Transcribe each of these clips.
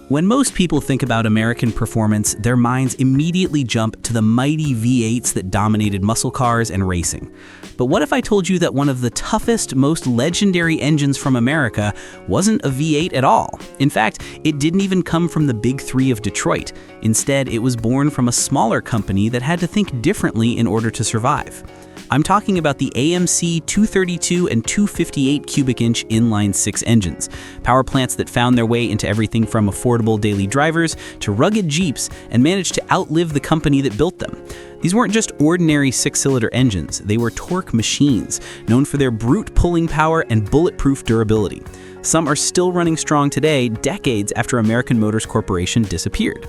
When most people think about American performance, their minds immediately jump to the mighty V8s that dominated muscle cars and racing. But what if I told you that one of the toughest, most legendary engines from America wasn't a V8 at all? In fact, it didn't even come from the Big Three of Detroit. Instead, it was born from a smaller company that had to think differently in order to survive. I'm talking about the AMC 232 and 258 cubic inch inline-six engines, power plants that found their way into everything from affordable daily drivers to rugged Jeeps and managed to outlive the company that built them. These weren't just ordinary six-cylinder engines, they were torque machines, known for their brute pulling power and bulletproof durability. Some are still running strong today, decades after American Motors Corporation disappeared.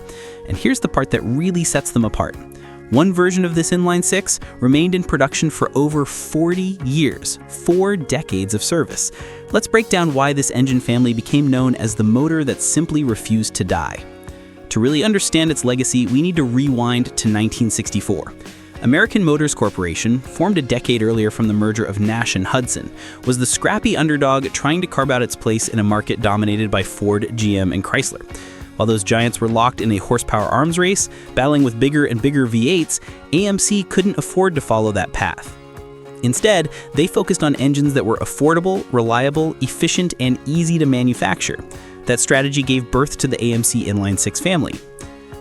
And here's the part that really sets them apart. One version of this inline-six remained in production for over 40 years, 4 decades of service. Let's break down why this engine family became known as the motor that simply refused to die. To really understand its legacy, we need to rewind to 1964. American Motors Corporation, formed a decade earlier from the merger of Nash and Hudson, was the scrappy underdog trying to carve out its place in a market dominated by Ford, GM, and Chrysler. While those giants were locked in a horsepower arms race, battling with bigger and bigger V8s, AMC couldn't afford to follow that path. Instead, they focused on engines that were affordable, reliable, efficient, and easy to manufacture. That strategy gave birth to the AMC inline-six family.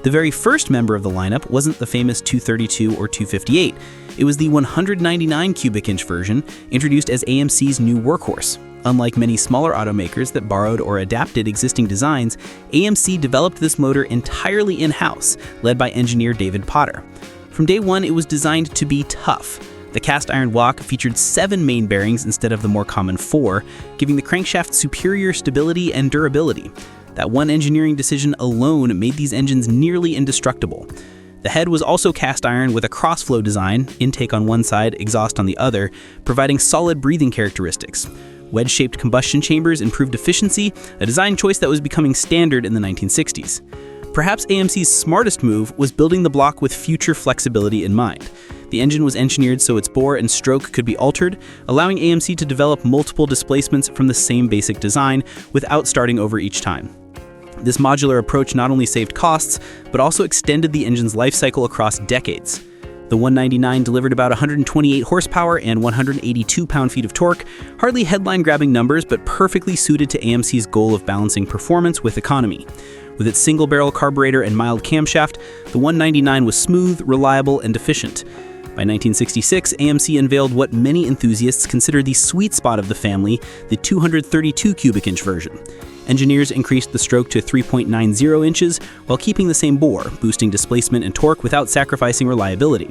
The very first member of the lineup wasn't the famous 232 or 258. It was the 199 cubic inch version, introduced as AMC's new workhorse. Unlike many smaller automakers that borrowed or adapted existing designs, AMC developed this motor entirely in-house, led by engineer David Potter. From day one, it was designed to be tough. The cast iron block featured 7 main bearings instead of the more common 4, giving the crankshaft superior stability and durability. That one engineering decision alone made these engines nearly indestructible. The head was also cast iron with a crossflow design, intake on one side, exhaust on the other, providing solid breathing characteristics. Wedge-shaped combustion chambers improved efficiency, a design choice that was becoming standard in the 1960s. Perhaps AMC's smartest move was building the block with future flexibility in mind. The engine was engineered so its bore and stroke could be altered, allowing AMC to develop multiple displacements from the same basic design without starting over each time. This modular approach not only saved costs, but also extended the engine's life cycle across decades. The 199 delivered about 128 horsepower and 182 pound-feet of torque, hardly headline-grabbing numbers, but perfectly suited to AMC's goal of balancing performance with economy. With its single-barrel carburetor and mild camshaft, the 199 was smooth, reliable, and efficient. By 1966, AMC unveiled what many enthusiasts consider the sweet spot of the family, the 232 cubic inch version. Engineers increased the stroke to 3.90 inches while keeping the same bore, boosting displacement and torque without sacrificing reliability.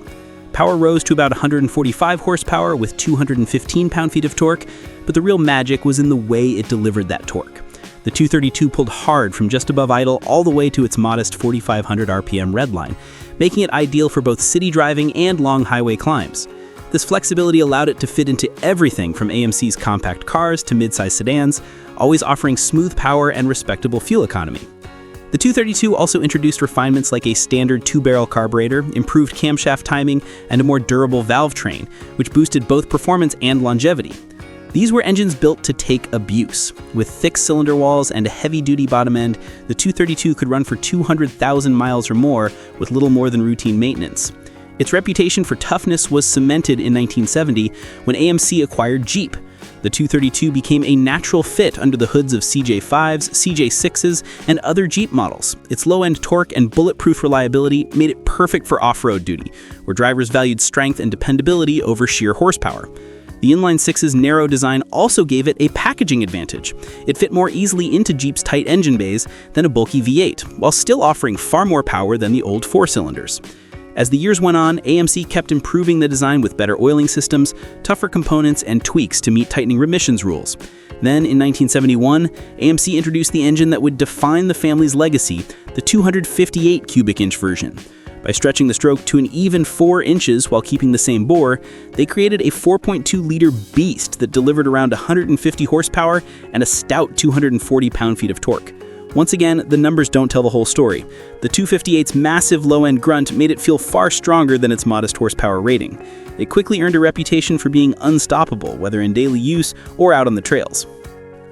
Power rose to about 145 horsepower with 215 pound-feet of torque, but the real magic was in the way it delivered that torque. The 232 pulled hard from just above idle all the way to its modest 4,500 RPM redline, making it ideal for both city driving and long highway climbs. This flexibility allowed it to fit into everything from AMC's compact cars to mid-size sedans, always offering smooth power and respectable fuel economy. The 232 also introduced refinements like a standard 2-barrel carburetor, improved camshaft timing, and a more durable valve train, which boosted both performance and longevity. These were engines built to take abuse. With thick cylinder walls and a heavy-duty bottom end, the 232 could run for 200,000 miles or more with little more than routine maintenance. Its reputation for toughness was cemented in 1970 when AMC acquired Jeep. The 232 became a natural fit under the hoods of CJ5s, CJ6s, and other Jeep models. Its low-end torque and bulletproof reliability made it perfect for off-road duty, where drivers valued strength and dependability over sheer horsepower. The inline-six's narrow design also gave it a packaging advantage. It fit more easily into Jeep's tight engine bays than a bulky V8, while still offering far more power than the old 4-cylinders. As the years went on, AMC kept improving the design with better oiling systems, tougher components, and tweaks to meet tightening emissions rules. Then, in 1971, AMC introduced the engine that would define the family's legacy, the 258 cubic inch version. By stretching the stroke to an even 4 inches while keeping the same bore, they created a 4.2-liter beast that delivered around 150 horsepower and a stout 240 pound-feet of torque. Once again, the numbers don't tell the whole story. The 258's massive low-end grunt made it feel far stronger than its modest horsepower rating. It quickly earned a reputation for being unstoppable, whether in daily use or out on the trails.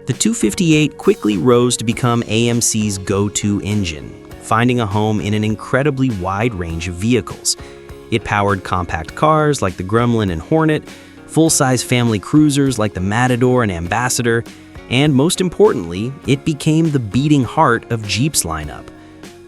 The 258 quickly rose to become AMC's go-to engine, finding a home in an incredibly wide range of vehicles. It powered compact cars like the Gremlin and Hornet, full-size family cruisers like the Matador and Ambassador, and most importantly, it became the beating heart of Jeep's lineup.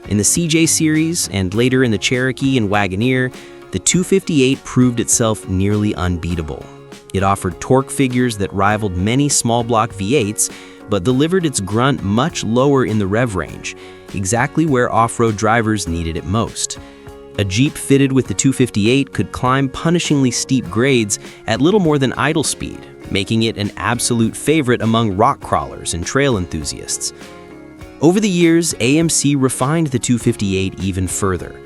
In the CJ series, and later in the Cherokee and Wagoneer, the 258 proved itself nearly unbeatable. It offered torque figures that rivaled many small-block V8s, but delivered its grunt much lower in the rev range, exactly where off-road drivers needed it most. A Jeep fitted with the 258 could climb punishingly steep grades at little more than idle speed, making it an absolute favorite among rock crawlers and trail enthusiasts. Over the years, AMC refined the 258 even further.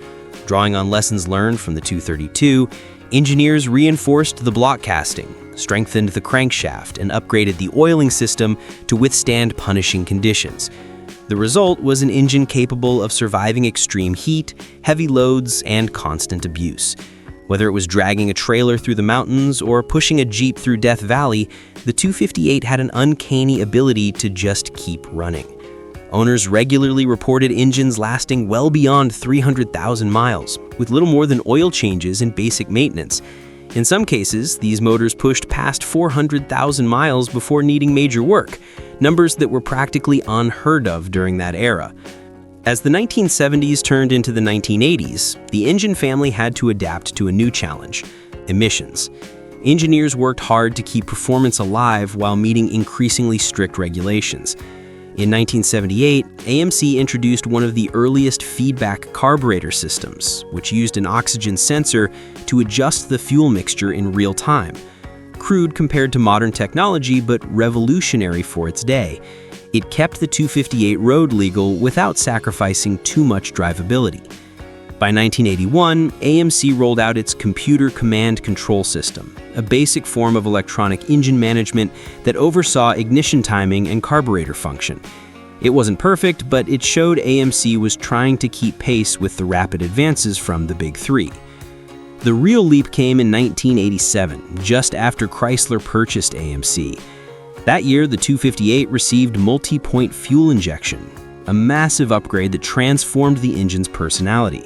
Drawing on lessons learned from the 232, engineers reinforced the block casting, strengthened the crankshaft, and upgraded the oiling system to withstand punishing conditions. The result was an engine capable of surviving extreme heat, heavy loads, and constant abuse. Whether it was dragging a trailer through the mountains or pushing a Jeep through Death Valley, the 258 had an uncanny ability to just keep running. Owners regularly reported engines lasting well beyond 300,000 miles, with little more than oil changes and basic maintenance. In some cases, these motors pushed past 400,000 miles before needing major work, numbers that were practically unheard of during that era. As the 1970s turned into the 1980s, the engine family had to adapt to a new challenge: emissions. Engineers worked hard to keep performance alive while meeting increasingly strict regulations. In 1978, AMC introduced one of the earliest feedback carburetor systems, which used an oxygen sensor to adjust the fuel mixture in real time. Crude compared to modern technology, but revolutionary for its day. It kept the 258 road legal without sacrificing too much drivability. By 1981, AMC rolled out its computer command control system, a basic form of electronic engine management that oversaw ignition timing and carburetor function. It wasn't perfect, but it showed AMC was trying to keep pace with the rapid advances from the Big Three. The real leap came in 1987, just after Chrysler purchased AMC. That year, the 258 received multi-point fuel injection, a massive upgrade that transformed the engine's personality.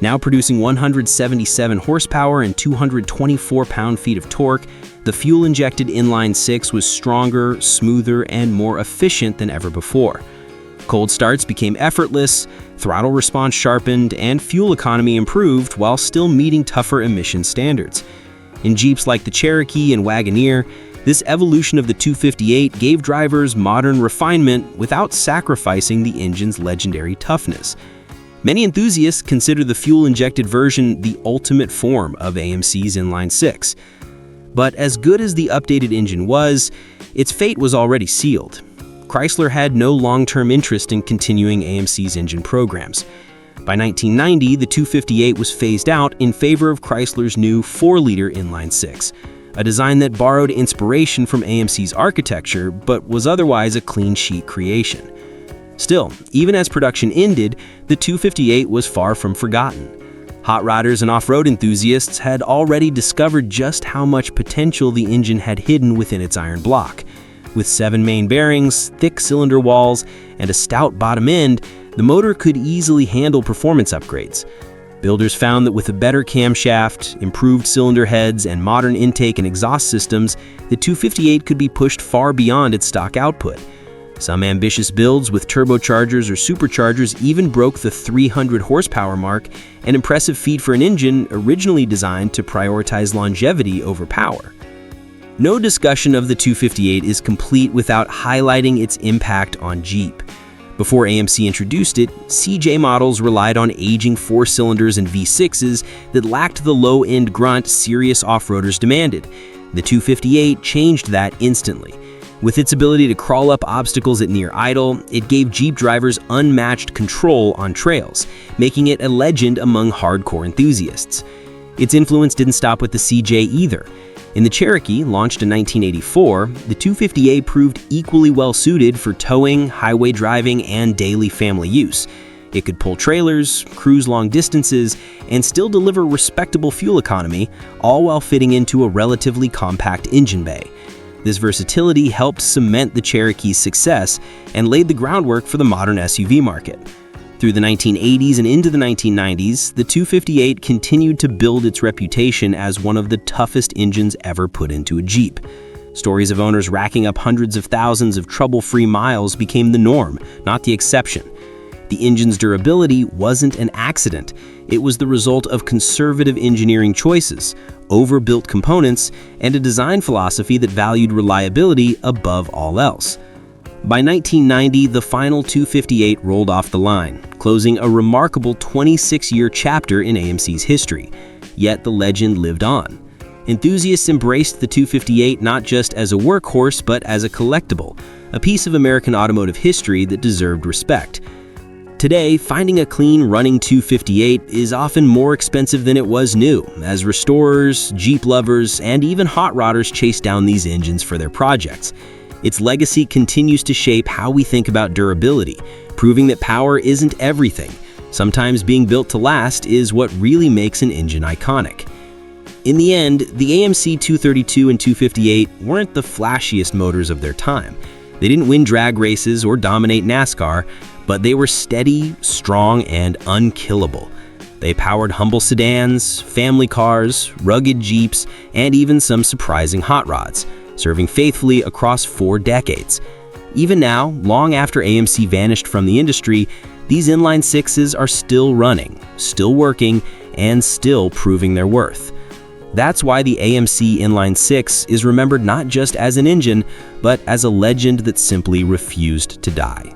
Now producing 177 horsepower and 224 pound-feet of torque, the fuel-injected Inline-Six was stronger, smoother, and more efficient than ever before. Cold starts became effortless, throttle response sharpened, and fuel economy improved while still meeting tougher emission standards. In Jeeps like the Cherokee and Wagoneer, this evolution of the 258 gave drivers modern refinement without sacrificing the engine's legendary toughness. Many enthusiasts consider the fuel-injected version the ultimate form of AMC's Inline-Six. But as good as the updated engine was, its fate was already sealed. Chrysler had no long-term interest in continuing AMC's engine programs. By 1990, the 258 was phased out in favor of Chrysler's new 4-liter Inline-Six, a design that borrowed inspiration from AMC's architecture but was otherwise a clean-sheet creation. Still, even as production ended, the 258 was far from forgotten. Hot rodders and off-road enthusiasts had already discovered just how much potential the engine had hidden within its iron block. With 7 main bearings, thick cylinder walls, and a stout bottom end, the motor could easily handle performance upgrades. Builders found that with a better camshaft, improved cylinder heads, and modern intake and exhaust systems, the 258 could be pushed far beyond its stock output. Some ambitious builds with turbochargers or superchargers even broke the 300 horsepower mark, an impressive feat for an engine originally designed to prioritize longevity over power. No discussion of the 258 is complete without highlighting its impact on Jeep. Before AMC introduced it, CJ models relied on aging 4-cylinders and V6s that lacked the low-end grunt serious off-roaders demanded. The 258 changed that instantly. With its ability to crawl up obstacles at near idle, it gave Jeep drivers unmatched control on trails, making it a legend among hardcore enthusiasts. Its influence didn't stop with the CJ either. In the Cherokee, launched in 1984, the 258 proved equally well-suited for towing, highway driving, and daily family use. It could pull trailers, cruise long distances, and still deliver respectable fuel economy, all while fitting into a relatively compact engine bay. This versatility helped cement the Cherokee's success and laid the groundwork for the modern SUV market. Through the 1980s and into the 1990s, the 258 continued to build its reputation as one of the toughest engines ever put into a Jeep. Stories of owners racking up hundreds of thousands of trouble-free miles became the norm, not the exception. The engine's durability wasn't an accident. It was the result of conservative engineering choices, overbuilt components, and a design philosophy that valued reliability above all else. By 1990, the final 258 rolled off the line, closing a remarkable 26-year chapter in AMC's history. Yet the legend lived on. Enthusiasts embraced the 258 not just as a workhorse, but as a collectible, a piece of American automotive history that deserved respect. Today, finding a clean running 258 is often more expensive than it was new, as restorers, Jeep lovers, and even hot rodders chase down these engines for their projects. Its legacy continues to shape how we think about durability, proving that power isn't everything. Sometimes being built to last is what really makes an engine iconic. In the end, the AMC 232 and 258 weren't the flashiest motors of their time. They didn't win drag races or dominate NASCAR, but they were steady, strong, and unkillable. They powered humble sedans, family cars, rugged Jeeps, and even some surprising hot rods, serving faithfully across 4 decades. Even now, long after AMC vanished from the industry, these Inline-Sixes are still running, still working, and still proving their worth. That's why the AMC Inline-Six is remembered not just as an engine, but as a legend that simply refused to die.